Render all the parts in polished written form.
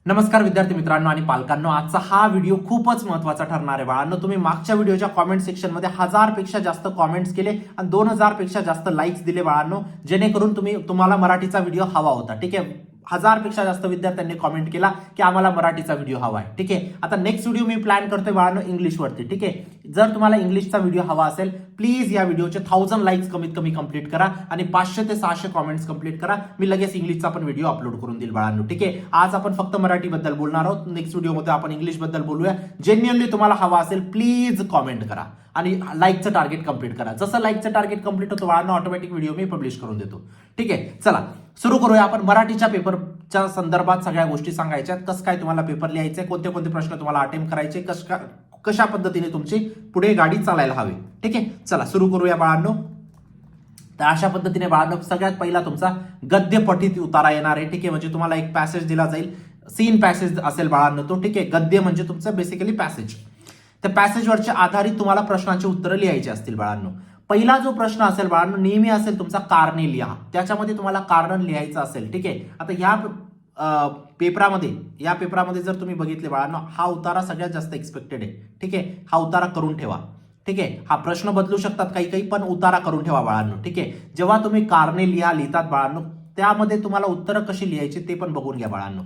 नमस्कार विद्यार्थी मित्रांनो आणि पालकांनो, आजचा हा व्हिडिओ खूपच महत्त्वाचा ठरणार आहे बाळांनो. तुम्ही मागच्या व्हिडिओच्या कॉमेंट सेक्शनमध्ये 1000 पेक्षा जास्त कॉमेंट्स केले आणि 2000 पेक्षा जास्त लाईक्स दिले बाळांनो, जेणेकरून तुम्हाला मराठीचा व्हिडिओ हवा होता. ठीक आहे, 1000 पेक्षा जास्त विद्यार्थ्यांनी कॉमेंट केला की आम्हाला मराठीचा व्हिडिओ हवा आहे. ठीक आहे, आता नेक्स्ट व्हिडिओ मी प्लॅन करतोय बाळांनो इंग्लिशवरती. ठीक आहे, जर तुम्हाला इंग्लिशचा व्हिडिओ हवा असेल, प्लीज या व्हिडिओचे 1000 लाईक्स कमीत कमी कंप्लीट करा आणि 500 ते 600 कॉमेंट्स कंप्लीट करा. मी लगेच इंग्लिशचा पण व्हिडिओ अपलोड करून देईल बाळांनो. ठीक आहे, आज आपण फक्त मराठीबद्दल बोलणार आहोत. नेक्स्ट व्हिडिओमध्ये आपण इंग्लिशबद्दल बोलूया. जेन्युअनली तुम्हाला हवा असेल प्लीज कॉमेंट करा आणि लाईकचं टार्गेट कंप्लीट करा. जसं लाईकचं टार्गेट कंप्लीट होतं बाळांनो, ऑटोमॅटिक व्हिडिओ मी पब्लिश करून देतो. ठीक आहे, चला सुरू करूया. आपण मराठीच्या पेपरच्या संदर्भात सगळ्या गोष्टी सांगायच्यात. कसं काय तुम्हाला पेपर लिहायचे, कोणते कोणते प्रश्न तुम्हाला अटेम्प्ट करायचे, कशा पद्धतीने तुमची पुढे गाडी चालायला हवी. ठीक आहे, चला सुरू करूया बाळांनो. तर अशा पद्धतीने बाळांनो, सगळ्यात पहिला तुमचा गद्य पठित उतारा येणार आहे. ठीक आहे, म्हणजे तुम्हाला एक पॅसेज दिला जाईल, सीन पॅसेज असेल बाळांनो तो. ठीक आहे, गद्य म्हणजे तुमचं बेसिकली पॅसेज. त्या पॅसेजवरच्या आधारित तुम्हाला प्रश्नांची उत्तरं लिहायची असतील बाळांनो. पहिला जो प्रश्न असेल बाळांनो नेहमी असेल तुमचा कारणे लिहा. त्याच्यामध्ये तुम्हाला कारण लिहायचं असेल. ठीक आहे, आता या पेपरामध्ये जर तुम्ही बघितले बाळांनो, हा उतारा सगळ्यात जास्त एक्सपेक्टेड आहे. ठीक आहे, हा उतारा करून ठेवा. ठीक आहे, हा प्रश्न बदलू शकतात काही पण उतारा करून ठेवा बाळांनो. ठीक आहे, जेव्हा तुम्ही कारणे लिहितात बाळांनो, त्यामध्ये तुम्हाला उत्तरं कशी लिहायची ते पण बघून घ्या बाळांनो.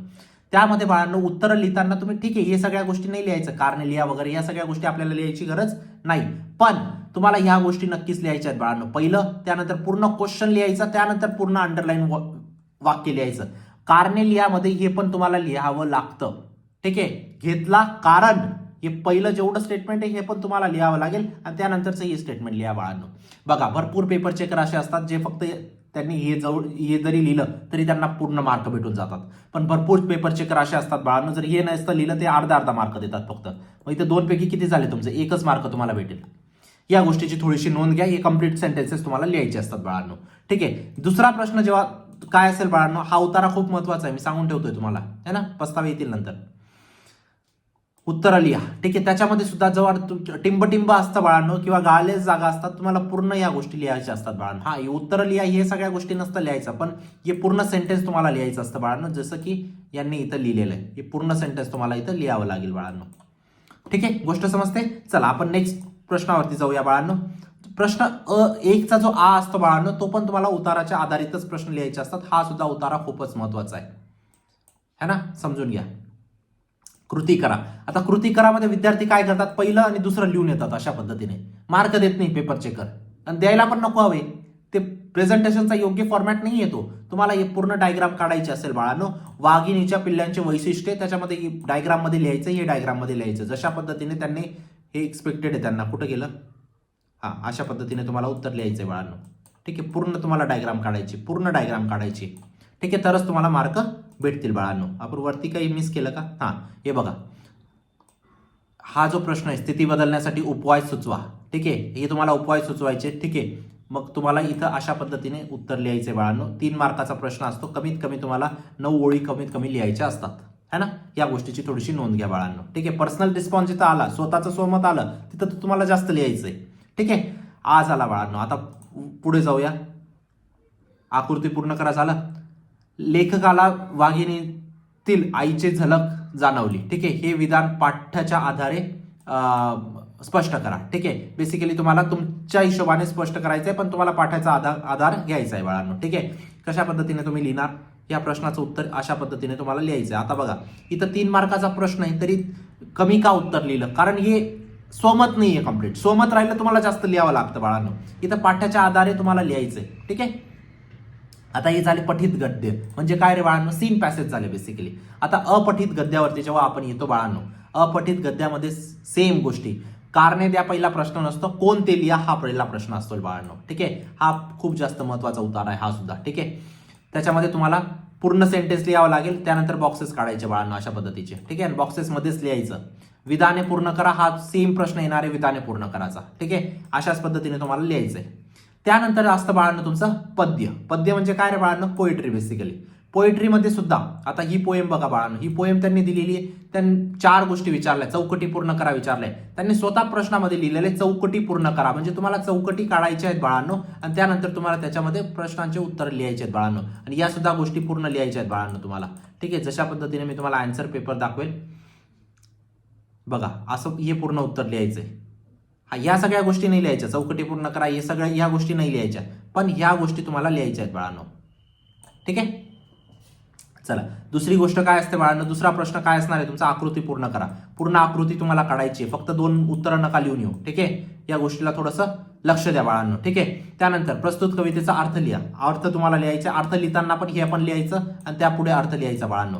त्यामध्ये बाळांनो उत्तरं लिहिताना तुम्ही, ठीक आहे, हे सगळ्या गोष्टी नाही लिहायचं, कारणे लिहा वगैरे या सगळ्या गोष्टी आपल्याला लिहायची गरज नाही. पण तुम्हाला ह्या गोष्टी नक्कीच लिहायच्या आहेत बाळांनो. पहिलं, त्यानंतर पूर्ण क्वेश्चन लिहायचं, त्यानंतर पूर्ण अंडरलाईन वाक्य लिहायचं. कारणे लिहामध्ये हे पण तुम्हाला लिहावं लागतं. ठीक आहे, घेतला कारण हे पहिलं जेवढं स्टेटमेंट आहे हे पण तुम्हाला लिहावं लागेल आणि त्यानंतरचं हे स्टेटमेंट लिहा बाळांनो. बघा, भरपूर पेपर चेकर असे असतात जे फक्त त्यांनी हे जरी लिहिलं तरी त्यांना पूर्ण मार्क भेटून जातात. पण भरपूर पेपर चेकर असे असतात बाळांनो, जर हे नसतं लिहिलं ते अर्धा मार्क देतात फक्त. मग इथे 2 पैकी किती झाले तुमचे? 1च मार्क तुम्हाला भेटेल. या गोष्टीची थोडीशी नोंद घ्या. हे कंप्लीट सेंटेन्सेस तुम्हाला लिहायचे असतात बाळांनो. ठीक आहे, दुसरा प्रश्न जेव्हा काय असेल बाळांनो, हा उतारा खूप महत्वाचा आहे, मी सांगून ठेवतोय तुम्हाला, है ना, पस्तावे येतील नंतर. उत्तरं लिहा. ठीक आहे, त्याच्यामध्ये सुद्धा जेव्हा टिंब असतं बाळांनो किंवा गाळले जागा असतात, तुम्हाला पूर्ण या गोष्टी लिहायच्या असतात बाळांनो. हा, हे उत्तरं लिहा, हे सगळ्या गोष्टी नसतं लिहायचं, पण हे पूर्ण सेंटेन्स तुम्हाला लिहायचं असतं बाळांनो. जसं की यांनी इथं लिहिलेलं आहे, हे पूर्ण सेंटेन्स तुम्हाला इथं लिहावं लागेल बाळांनो. ठीक आहे, गोष्ट समजते. चला आपण नेक्स्ट प्रश्नावरती जाऊया बाळांनो. प्रश्न 1चा जो आ असतो बाळांनो, तो पण तुम्हाला उताराच्या आधारितच प्रश्न लिहायचे असतात. हा सुद्धा उतारा खूपच महत्वाचा आहे, है ना, समजून घ्या. कृती करा. आता कृती करामध्ये विद्यार्थी काय करतात, पहिलं आणि दुसरं लिहून येतात. अशा पद्धतीने मार्क देत नाही पेपर चेकर, आणि द्यायला पण नको हवे. ते प्रेझेंटेशनचा योग्य फॉर्मॅट नाही येतो. तुम्हाला हे पूर्ण डायग्राम काढायचे असेल बाळांनो, वाघिणीच्या पिल्लांचे वैशिष्ट्ये त्याच्यामध्ये डायग्राम मध्ये लिहायचं, हे डायग्राम मध्ये लिहायचं. जशा पद्धतीने त्यांनी हे एक्सपेक्टेड आहे, त्यांना कुठं गेलं, हा, अशा पद्धतीने तुम्हाला उत्तर लिहायचंय बाळांनो. ठीक आहे, पूर्ण तुम्हाला डायग्राम काढायची. ठीक आहे, तरच तुम्हाला मार्क भेटतील बाळांनो. आपण वरती काही मिस केलं का? हा, हे बघा, हा जो प्रश्न आहे, स्थिती बदलण्यासाठी उपवाय सुचवा. ठीक आहे, हे तुम्हाला उपवाय सुचवायचे. ठीक आहे, मग तुम्हाला इथं अशा पद्धतीने उत्तर लिहायचे बाळांनो. 3 मार्काचा प्रश्न असतो, कमीत कमी तुम्हाला 9 ओळी कमीत कमी लिहायच्या असतात, है ना. या गोष्टीची थोडीशी नोंद घ्या बाळांनो. ठीक आहे, पर्सनल रिस्पॉन्स जिथं आला, स्वतःचं स्वमत आलं, तिथं तुम्हाला जास्त लिहायचंय. ठीक आहे, आज आला बाळांनो. आता पुढे जाऊया. आकृती पूर्ण करा. झालं. लेखकाला वाघिणीतील आईची झलक जाणवली. ठीक आहे, हे विधान पाठ्याच्या आधारे स्पष्ट करा. ठीक आहे, बेसिकली तुम्हाला तुमच्या हिशोबाने स्पष्ट करायचंय, पण तुम्हाला पाठाचा आधार घ्यायचा आहे बाळांनो. ठीक आहे, कशा पद्धतीने तुम्ही लिहिणार, या प्रश्नाचं उत्तर अशा पद्धतीने तुम्हाला लिहायचं आहे. आता बघा, इथं 3 मार्काचा प्रश्न आहे, तरी कमी का उत्तर लिहिलं? कारण हे स्वमत नाही आहे कम्प्लीट. स्वमत राहिलं तुम्हाला जास्त लिहावं लागतं बाळांनो. इथं पाठ्याच्या आधारे तुम्हाला लिहायचंय. ठीक आहे, आता हे झाले पठित गद्य. म्हणजे काय रे बाळांनो, सीन पॅसेज झाले बेसिकली. आता अपठित गद्यावरती जेव्हा आपण येतो बाळांनो, अपठित गद्यामध्ये सेम गोष्टी. कारणे द्या पहिला प्रश्न नसतो, कोण ते लिहा हा पहिला प्रश्न असतो बाळांनो. ठीक आहे, हा खूप जास्त महत्वाचा उतारा आहे हा सुद्धा. ठीक आहे, त्याच्यामध्ये तुम्हाला पूर्ण सेंटेन्स लिहावं लागेल, त्यानंतर बॉक्सेस काढायचे बाळांनो अशा पद्धतीचे. ठीक आहे, बॉक्सेसमध्येच लिहायचं. विधाने पूर्ण करा, हा सेम प्रश्न येणारे विधाने पूर्ण करायचा. ठीक आहे, अशाच पद्धतीने तुम्हाला लिहायचंय. त्यानंतर असतं बाळांनो तुमचं पद्य. पद्य म्हणजे काय रे बाळांनो, पोएट्री बेसिकली. पोएट्रीमध्ये सुद्धा आता ही पोएम बघा बाळांनो, ही पोएम त्यांनी दिलेली आहे. त्यांनी 4 गोष्टी विचारल्या, चौकटी पूर्ण करा विचारलंय. त्यांनी स्वतः प्रश्नामध्ये लिहिलेले चौकटी पूर्ण करा, म्हणजे तुम्हाला चौकटी काढायच्या आहेत बाळांनो आणि त्यानंतर तुम्हाला त्याच्यामध्ये प्रश्नांचे उत्तर लिहायचे आहेत बाळांनो आणि या सुद्धा गोष्टी पूर्ण लिहायच्या आहेत बाळांनो तुम्हाला. ठीक आहे, जशा पद्धतीने मी तुम्हाला आन्सर पेपर दाखवेल बघा, असं हे पूर्ण उत्तर लिहायचंय. या सगळ्या गोष्टी नाही लिहायच्या, चौकटी पूर्ण करा हे सगळ्या ह्या गोष्टी नाही लिहायच्या, पण ह्या गोष्टी तुम्हाला लिहायच्या आहेत बाळांनो. ठीक आहे, चला दुसरी गोष्ट काय असते बाळांनो, दुसरा प्रश्न काय असणार आहे तुमचा, आकृती पूर्ण करा. पूर्ण आकृती तुम्हाला काढायची आहे, फक्त 2 उत्तरं नका लिहून येऊ. ठीक आहे, या गोष्टीला थोडंसं लक्ष द्या बाळांनो. ठीक आहे, त्यानंतर प्रस्तुत कवितेचा अर्थ लिहा. अर्थ तुम्हाला लिहायचा, अर्थ लिहिताना पण हे पण लिहायचं आणि त्यापुढे अर्थ लिहायचा बाळांनो.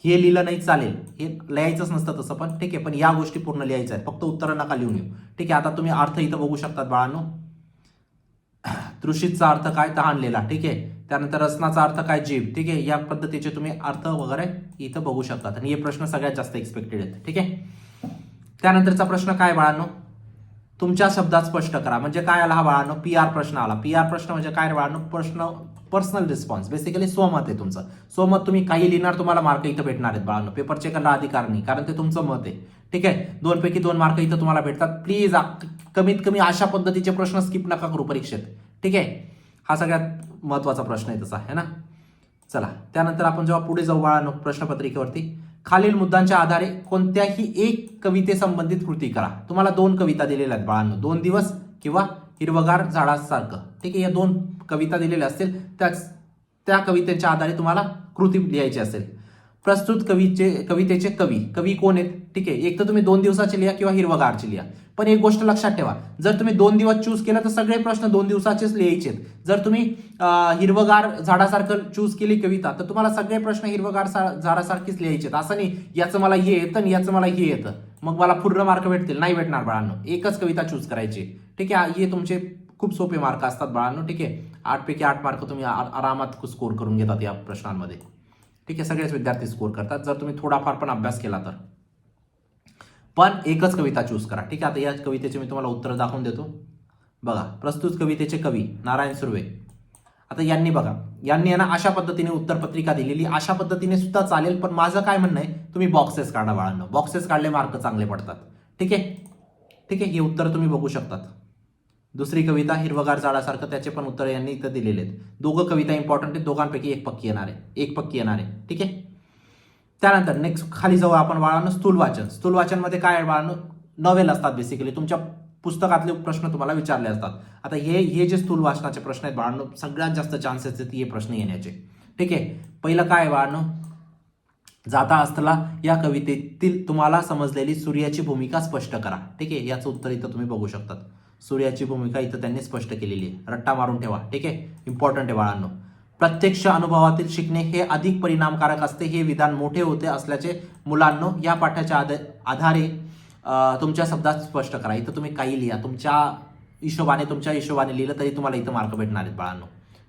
हे लिहिलं नाही चालेल, हे लिहायचंच नसतं तसं पण. ठीक आहे, पण या गोष्टी पूर्ण लिहायच्या आहेत, फक्त उत्तरं नका लिहून येऊ. ठीक आहे, आता तुम्ही अर्थ इथं बघू शकतात बाळांनो. तृषितचा अर्थ काय, तहानलेला. ठीक आहे, त्यानंतर रसनाचा अर्थ काय, जीभ. ठीक आहे, या पद्धतीचे तुम्ही अर्थ वगैरे इथं बघू शकतात आणि हे प्रश्न सगळ्यात जास्त एक्सपेक्टेड आहेत. ठीक आहे, त्यानंतरचा प्रश्न काय बाळांनो, तुमच्या शब्दात स्पष्ट करा. म्हणजे काय आला हा बाळांनो, PR प्रश्न आला. PR प्रश्न म्हणजे काय बाळांनो, प्रश्न पर्सनल रिस्पॉन्स, बेसिकली स्वमत आहे तुमचं. स्वमत तुम्ही काही लिहिणार, तुम्हाला मार्क इथं भेटणार आहेत बाळांनो. पेपर चेकरला अधिकार नाही, कारण ते तुमचं मत आहे. ठीक आहे, 2 पैकी 2 मार्क इथं तुम्हाला भेटतात. प्लीज कमीत कमी अशा पद्धतीचे प्रश्न स्किप नका करू परीक्षेत. ठीक आहे, हा सगळ्यात महत्वाचा प्रश्न आहे तसा आहे ना. चला त्यानंतर आपण जेव्हा पुढे जाऊ बाळांनो प्रश्नपत्रिकेवरती, खालील मुद्द्यांच्या आधारे कोणत्याही एक कवितेसंबंधित कृती करा. तुम्हाला 2 कविता दिलेल्या आहेत बाळांनो, 2 दिवस किंवा हिरवगार झाडासारखं. ठीक आहे, या 2 कविता दिलेल्या असतील, त्या कवितेच्या आधारे तुम्हाला कृती लिहायची असेल. प्रस्तुत कवितेचे कवी कोण आहेत. ठीक आहे, एक तर तुम्ही 2 दिवसाचे लिहा किंवा हिरवगारचे लिहा. पण एक गोष्ट लक्षात ठेवा, जर तुम्ही 2 दिवस चूज केला तर सगळे प्रश्न 2 दिवसाचेच लिहायचे. जर तुम्ही हिरवगार झाडासारखं चूज केली कविता तर तुम्हाला सगळे प्रश्न हिरवगार झाडासारखीच लिहायचे. असं नाही याचं मला हे येतं आणि याचं मला हे येतं मग मला पूर्ण मार्क भेटतील, नाही भेटणार बाळांनो. एकच कविता चूज करायची. ठीक आहे, हे तुमचे खूप सोपे मार्क असतात बाळांनो. ठीक आहे, 8 पैकी 8 मार्क तुम्ही आरामात स्कोर करून घेतात या प्रश्नांमध्ये. ठीक आहे, सगळेच विद्यार्थी स्कोर करतात जर तुम्ही थोडाफार पण अभ्यास केला तर. पण एकच कविता चूज करा. ठीक आहे, आता या कवितेचे मी तुम्हाला उत्तर दाखवून देतो. बघा, प्रस्तुत कवितेचे कवी नारायण सुर्वे. आता यांनी बघा, यांनी ना अशा पद्धतीने उत्तरपत्रिका दिलेली, अशा पद्धतीने सुद्धा चालेल, पण माझं काय म्हणणं आहे, तुम्ही बॉक्सेस काढा बाळांनो. बॉक्सेस काढले मार्क चांगले पडतात. ठीक आहे, ठीक आहे, हे उत्तर तुम्ही बघू शकतात. दुसरी कविता हिरवगार झाडासारखं, त्याचे पण उत्तर यांनी इथं दिलेले आहेत. दोघं कविता इंपॉर्टंट आहेत, दोघांपैकी एक पक्की येणार आहे, एक पक्की येणार आहे. ठीक आहे, त्यानंतर नेक्स्ट खाली जाऊ आपण बाळांनो, स्थूल वाचन. स्थूल वाचन मध्ये काय आहे बाळांनो, नॉवेल असतात बेसिकली, तुमच्या पुस्तकातले प्रश्न तुम्हाला विचारले असतात. आता हे जे स्थूल वाचनाचे प्रश्न आहेत बाळांनो, सगळ्यात जास्त चान्सेस आहेत हे प्रश्न येण्याचे. ठीक आहे, पहिलं काय आहे बाळांनो, जाता असतला या कवितेतील तुम्हाला समजलेली सूर्याची भूमिका स्पष्ट करा. ठीक आहे, याचं उत्तर इथं तुम्ही बघू शकतात. सूर्याची भूमिका इथं त्यांनी स्पष्ट केलेली आहे, रट्टा मारून ठेवा. ठीक आहे, इम्पॉर्टंट आहे बाळांनो. प्रत्यक्ष अनुभवातील शिकणे हे अधिक परिणामकारक असते, हे विधान मोठे होते असल्याचे मुलांनो या पाठाच्या आधारे तुमच्या शब्दात स्पष्ट करा. इथं तुम्ही काही लिहा, तुमच्या हिशोबाने लिहिलं तरी तुम्हाला इथं मार्क भेटणार आहेत बाळांनो.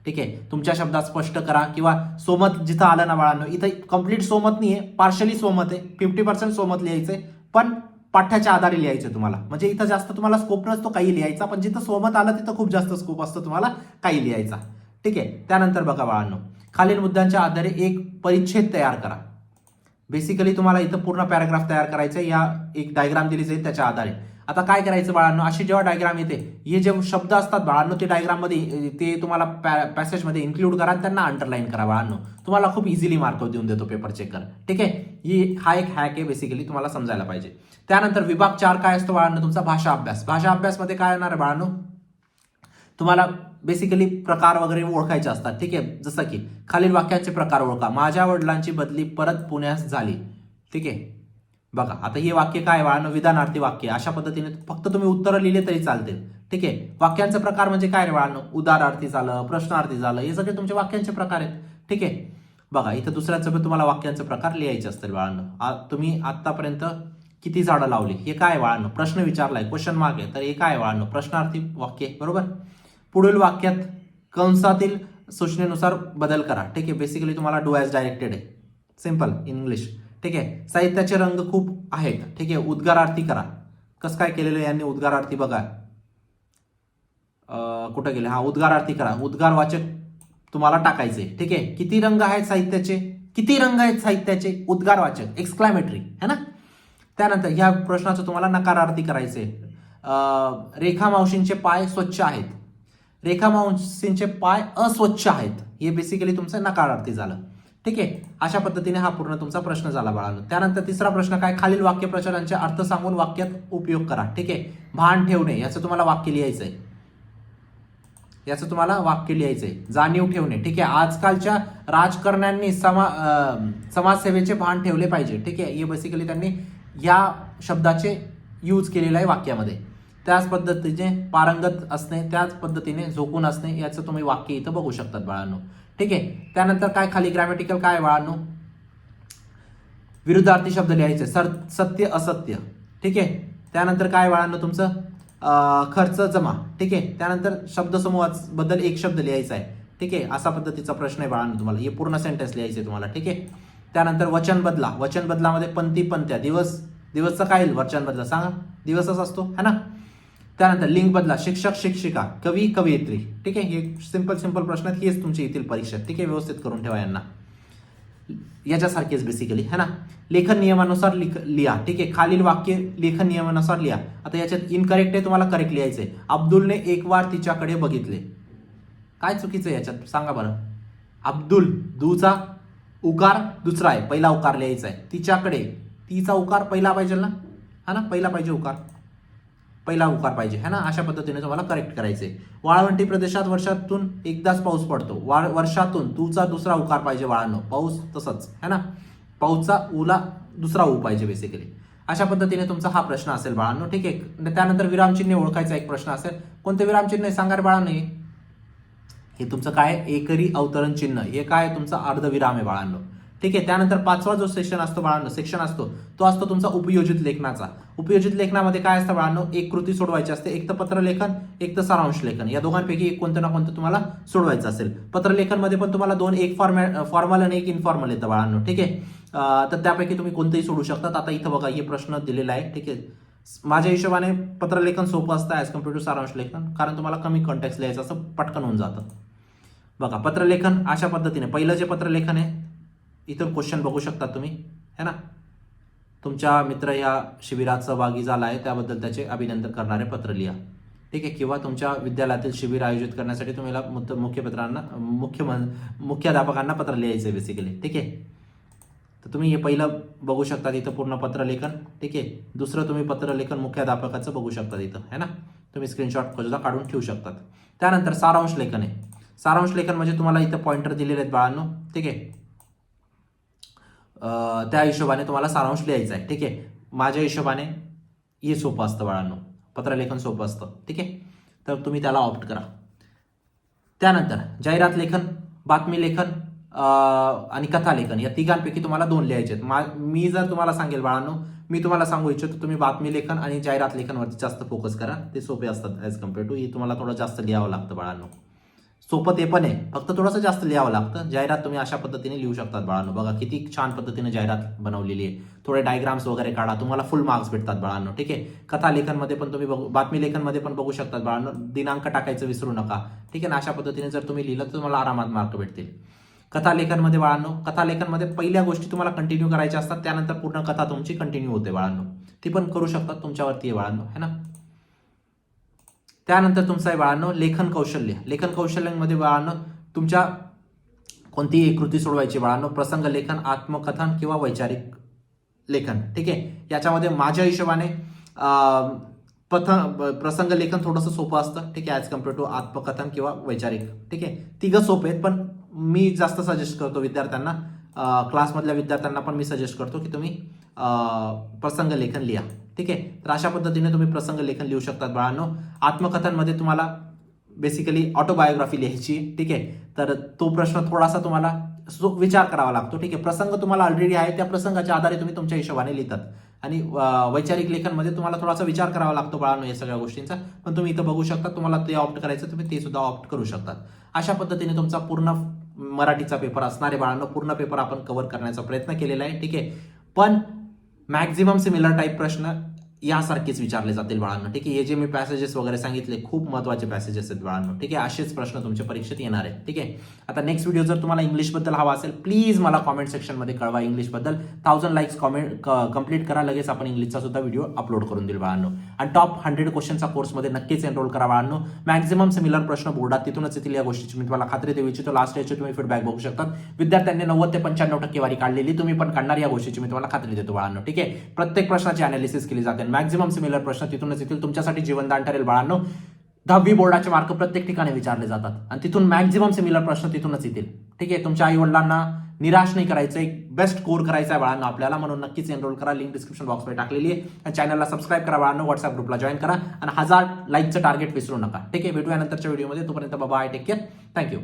ठीक आहे, तुमच्या शब्दात स्पष्ट करा किंवा सोमत जिथं आलं ना बाळांनो, इथं कम्प्लीट सोमत नाही आहे, पार्शली सोमत आहे, 50% सोमत लिहायचंय, पण पाठ्याच्या आधारे लिहायचं तुम्हाला. म्हणजे इथं जास्त तुम्हाला स्कोप नसतो काही लिहायचा, पण जिथं सोमत आलं तिथं खूप जास्त स्कोप असतो तुम्हाला काही लिहायचा. ठीक आहे, त्यानंतर बघा बाळांनो, खालील मुद्द्यांच्या आधारे एक परिच्छेद तयार करा. बेसिकली तुम्हाला इथं पूर्ण पॅराग्राफ तयार करायचं, या एक डायग्राम दिली जाईल त्याच्या आधारे. आता काय करायचं बाळांनो, अशी जेव्हा डायग्राम येते, हे जे शब्द असतात बाळांनो ते डायग्राम मध्ये ते तुम्हाला पॅसेजमध्ये इन्क्लूड करा, त्यांना अंडरलाईन करा बाळांनो. तुम्हाला खूप इझिली मार्क देऊन देतो पेपर चेकर. ठीक आहे, हा एक हॅक आहे बेसिकली, तुम्हाला समजायला पाहिजे. त्यानंतर विभाग 4 काय असतो बाळांनो, तुमचा भाषा अभ्यास. भाषा अभ्यासमध्ये काय येणार आहे बाळांनो, तुम्हाला बेसिकली प्रकार वगैरे ओळखायचे असतात. ठीक आहे, जसं की खालील वाक्यांचे प्रकार ओळखा. माझ्या वडिलांची बदली परत पुण्यास झाली. ठीक आहे, बघा आता हे वाक्य काय बाळांनो, विधानार्थी वाक्य. अशा पद्धतीने फक्त तुम्ही उत्तरं लिहिले तरी चालतील. ठीक आहे, वाक्यांचे प्रकार म्हणजे काय रे बाळांनो, उदारार्थी झालं, प्रश्नार्थी झालं, हे सगळे तुमचे वाक्यांचे प्रकार आहेत. ठीक आहे, बघा इथं दुसऱ्याचं तुम्हाला वाक्यांचे प्रकार लिहायचे असतील बाळांनो. तुम्ही आतापर्यंत किती झाडं लावली, हे काय बाळांनो, प्रश्न विचारलाय, क्वेश्चन मार्क आहे, तर हे काय बाळांनो, प्रश्नार्थी वाक्य. बरोबर, पुढील वाक्यात कंसातील सूचनेनुसार बदल करा. ठीक आहे, बेसिकली तुम्हाला डू ॲज डायरेक्टेड आहे, सिंपल इंग्लिश. ठीक आहे, साहित्याचे रंग खूप आहेत. ठीक आहे, उद्गारार्थी करा. कसं काय केलेलं यांनी उद्गारार्थी, बघा कुठं गेले, हा उद्गारार्थी करा. उद्गारवाचक तुम्हाला टाकायचे. ठीक आहे, किती रंग आहेत साहित्याचे, किती रंग आहेत साहित्याचे, उद्गारवाचक एक्सक्लामेटरी है ना. त्यानंतर ह्या प्रश्नाचं तुम्हाला नकारार्थी करायचे. रेखा मावशींचे पाय स्वच्छ आहेत, रेखा मावशींचे पाय अस्वच्छ आहेत, हे बेसिकली तुमचं नकारार्थी झालं. ठीक आहे, अशा पद्धतीने हा पूर्ण तुमचा प्रश्न झाला बाळांनो. त्यानंतर तिसरा प्रश्न काय, खालील वाक्यप्रचारांचे अर्थ सांगून वाक्यात उपयोग करा. ठीक आहे, भान ठेवणे याचं तुम्हाला वाक्य लिहायचंय, याचं तुम्हाला वाक्य लिहायचंय. जाणीव ठेवणे. ठीक आहे, आजकालच्या राजकारण्यांनी समाजसेवेचे भान ठेवले पाहिजे. ठीक आहे, हे बेसिकली त्यांनी या शब्दाचे यूज केलेलं आहे वाक्यामध्ये. त्याच पद्धतीने पारंगत असणे, त्याच पद्धतीने झोकून असणे, याचं तुम्ही वाक्य इथं बघू शकतात बाळांनो. ठीक आहे, त्यानंतर काय खाली ग्रॅमॅटिकल काय बाळांनो, विरुद्धार्थी शब्द लिहायचे, सत्य असत्य. ठीक आहे, त्यानंतर काय बाळांनो तुमचं खर्च जमा. ठीक आहे, त्यानंतर शब्दसमूहाबद्दल एक शब्द लिहायचा आहे. ठीक आहे, असा पद्धतीचा प्रश्न आहे बाळांनो तुम्हाला, हे पूर्ण सेंटेन्स लिहायचे तुम्हाला. ठीक आहे, त्यानंतर वचन बदला, वचन बदलामध्ये पंक्ती पंक्त्या, दिवसचा काय वचन बदला सांगा, दिवसच असतो है ना. त्यानंतर लिंग बदला, शिक्षक शिक्षिका, कवी कवयित्री. ठीक आहे, हे सिंपल प्रश्न आहेत, हेच तुमची येतील परीक्षेत. ठीक आहे, व्यवस्थित करून ठेवा यांना, याच्यासारखेच बेसिकली है ना. लेखन नियमानुसार लिहा. ठीक आहे, खालील वाक्य लेखन नियमानुसार लिहा. आता याच्यात इनकरेक्ट आहे, तुम्हाला करेक्ट लिहायचंय. अब्दुलने एक वार तिच्याकडे बघितले, काय चुकीचं आहे याच्यात सांगा बरं. अब्दुल, दूचा उकार दुसरा आहे, पहिला उकार लिहायचा आहे. तिच्याकडे, तिचा उकार पहिला पाहिजे ना, हा ना, पहिला पाहिजे उकार, पहिला उकार पाहिजे है ना. अशा पद्धतीने तुम्हाला करेक्ट करायचे. वाळवंटी प्रदेशात वर्षातून एकदाच पाऊस पडतो, वर्षातून तुचा दुसरा उकार पाहिजे बाळांनो, पाऊस तसंच है ना, पाऊसचा उला दुसरा ऊ पाहिजे बेसिकली. अशा पद्धतीने तुमचा हा प्रश्न असेल बाळांनो. ठीक आहे, त्यानंतर विरामचिन्ह ओळखायचा एक प्रश्न असेल, कोणते विरामचिन्ह सांगा रे बाळांनो. हे तुमचं काय, एकरी अवतरण चिन्ह, हे काय तुमचा अर्धविराम आहे बाळांनो. ठीक आहे, त्यानंतर पाचवा जो सेक्शन असतो तो असतो तुमचा उपयोजित लेखनाचा. उपयोजित लेखनामध्ये काय असतं बाळांनो, एक कृती सोडवायची असते, एक तर पत्रलेखन, एक तर सारांश लेखन. या दोघांपैकी एक कोणतं ना कोणतं तुम्हाला सोडवायचं असेल. पत्रलेखन मध्ये पण तुम्हाला दोन, एक फॉर्मल आणि एक इनफॉर्मल येतं बाळांनो. ठीक आहे, तर त्यापैकी तुम्ही कोणतंही सोडू शकतात. आता इथं बघा, हे प्रश्न दिलेला आहे. ठीक आहे, माझ्या हिशोबाने पत्रलेखन सोपं असतं ॲज कम्पेअर टू सारांश लेखन, कारण तुम्हाला कमी कॉन्टेक्स्ट लिहायचं असं पटकन होऊन जातं. बघा, पत्रलेखन अशा पद्धतीने पहिलं जे पत्रलेखन आहे, इथं क्वेश्चन बघू शकता तुम्ही है ना. तुमच्या मित्र या शिबिरात सहभागी झाला आहे त्याबद्दल त्याचे अभिनंदन करणारे पत्र लिहा. ठीक आहे, किंवा तुमच्या विद्यालयातील शिबिर आयोजित करण्यासाठी तुम्हाला मुख्याध्यापकांना पत्र लिहायचं बेसिकली. ठीक आहे, तर तुम्ही हे पहिलं बघू शकता इथं पूर्ण पत्रलेखन. ठीक आहे, दुसरं तुम्ही पत्रलेखन मुख्याध्यापकाचं बघू शकता इथं है ना, तुम्ही स्क्रीनशॉट सुद्धा काढून ठेवू शकतात. त्यानंतर सारांश लेखन आहे. सारांश लेखन म्हणजे तुम्हाला इथं पॉइंटर दिलेले आहेत बाळांनो. ठीक आहे, त्या हिशोबाने तुम्हाला सारांश लिहायचा आहे. ठीक आहे, माझ्या हिशोबाने हे सोपं असतं बाळांनो, पत्रलेखन सोपं असतं. ठीक आहे, तर तुम्ही त्याला ऑप्ट करा. त्यानंतर जाहिरात लेखन, बातमी लेखन आणि कथा लेखन, या तिघांपैकी तुम्हाला दोन लिहायचे आहेत. मी जर तुम्हाला सांगेल बाळांनो, मी तुम्हाला सांगू इच्छितो तुम्ही बातमी लेखन आणि जाहिरात लेखनवरती जास्त फोकस करा, ते सोपे असतात ॲज कम्पेअर टू. हे तुम्हाला थोडं जास्त लिहावं लागतं बाळांनो. सोपं ते पण आहे, फक्त थोडंसं जास्त लिहावं लागतं. जाहिरात तुम्ही अशा पद्धतीने लिहू शकतात बाळांनो. बघा किती छान पद्धतीने जाहिरात बनवलेली आहे. थोडे डायग्राम्स वगैरे काढा, तुम्हाला फुल मार्क्स भेटतात बाळांनो. ठीक आहे, कथा लेखनमध्ये पण तुम्ही बातमी लेखनमध्ये पण बघू शकतात बाळांनो, दिनांक टाकायचं विसरू नका. ठीक आहे ना, अशा पद्धतीने जर तुम्ही लिहिलं तर तुम्हाला आरामात मार्क भेटतील. कथा लेखनमध्ये बाळांनो, कथा लेखनमध्ये पहिल्या गोष्टी तुम्हाला कंटिन्यू करायच्या असतात, त्यानंतर पूर्ण कथा तुमची कंटिन्यू होते बाळांनो. ती पण करू शकतात, तुमच्यावरती आहे बाळांनो है ना. त्यानंतर तुमचं आहे बाळांनो लेखन कौशल्य. लेखन कौशल्यांमध्ये बाळांनो तुमच्या कोणतीही कृती सोडवायची बाळांनो, प्रसंग लेखन, आत्मकथन किंवा वैचारिक लेखन. ठीक आहे, याच्यामध्ये माझ्या हिशोबाने प्रसंग लेखन थोडंसं सोपं असतं. ठीक आहे, ॲज कम्पेअर टू आत्मकथन किंवा वैचारिक. ठीक आहे, तिघं सोपे आहेत, पण मी जास्त सजेस्ट करतो विद्यार्थ्यांना, क्लासमधल्या विद्यार्थ्यांना पण मी सजेस्ट करतो की तुम्ही प्रसंग लेखन लिहा. ठीक आहे, तर अशा पद्धतीने तुम्ही प्रसंग लेखन लिहू शकतात बाळांनो. आत्मकथनमध्ये तुम्हाला बेसिकली ऑटोबायोग्राफी लिहायची. ठीक आहे, तर तो प्रश्न थोडासा तुम्हाला विचार करावा लागतो. ठीक आहे, प्रसंग तुम्हाला ऑलरेडी आहे, त्या प्रसंगाच्या आधारे तुम्ही तुमच्या हिशोबाने लिहितात. आणि वैचारिक लेखनमध्ये तुम्हाला थोडासा विचार करावा लागतो बाळांनो या सगळ्या गोष्टींचा, पण तुम्ही इथं बघू शकता, तुम्हाला ते ऑप्ट करायचं तुम्ही ते सुद्धा ऑप्ट करू शकतात. अशा पद्धतीने तुमचा पूर्ण मराठीचा पेपर असणारे बाळांनो, पूर्ण पेपर आपण कव्हर करण्याचा प्रयत्न केलेला आहे. ठीक आहे, पण मॅक्झिमम सिमिलर टाईप प्रश्न यासारखेच विचारले जातील बाळांनो. ठीक आहे, हे जे मी पॅसेजेस वगैरे सांगितले खूप महत्त्वाचे पॅसेजेस आहेत बाळांनो. ठीक आहे, असेच प्रश्न तुमच्या परीक्षेत येणार आहेत. ठीक आहे, आता नेक्स्ट व्हिडिओ जर तुम्हाला इंग्लिशबद्दल हवा असेल प्लीज मला कॉमेंट सेक्शनमध्ये कळवा. इंग्लिशबद्दल 1000 लाईक्स कंप्लीट करा, लगेच आपण इंग्लिशचा सुद्धा व्हिडिओ अपलोड करून देईल बाळांनो. आणि टॉप 100 क्वेश्चनचा कोर्समध्ये नक्कीच एनरोल करा बाळांनो. मॅक्झिमम सिमिलर प्रश्न बोर्डात तिथूनच येतील या गोष्टीची मी तुम्हाला खात्री देऊ इच्छितो. लास्ट याची तुम्ही फीडबॅक बघू शकता. विद्यार्थ्यांनी 90 ते 95 टक्केवारी काढलेली, तुम्ही पण काढणार या गोष्टीची मी तुम्हाला खात्री देतो बाळांनो. ठीक आहे, प्रत्येक प्रश्नाची अनालिसिस केली जाते. मॅक्झिमम सिमिलर प्रश्न तिथूनच येतील. तुमच्यासाठी जीवनदान ठरेल बाळांनो. 10वी बोर्डाचे मार्क प्रत्येक ठिकाणी विचारले जातात आणि तिथून मॅक्झिमम सिमिलर प्रश्न तिथूनच येतील. ठीक आहे, तुमच्या आई वडिलांना निराश नाही करायचं, एक बेस्ट स्कोर करायचा आहे बाळांनो आपल्याला, म्हणून नक्कीच एनरोल करा. लिंक डिस्क्रिप्शन बॉक्समध्ये टाकलेली आहे. आणि चॅनलला सबस्क्राईब करा बाळांनो, व्हॉट्सअप ग्रुपला जॉईन करा आणि 1000 लाईकचं टार्गेट विसरू नका. ठीक आहे, भेटूया नंतरच्या व्हिडिओमध्ये. तोपर्यंत बाय, टेक केअर, थँक्यू.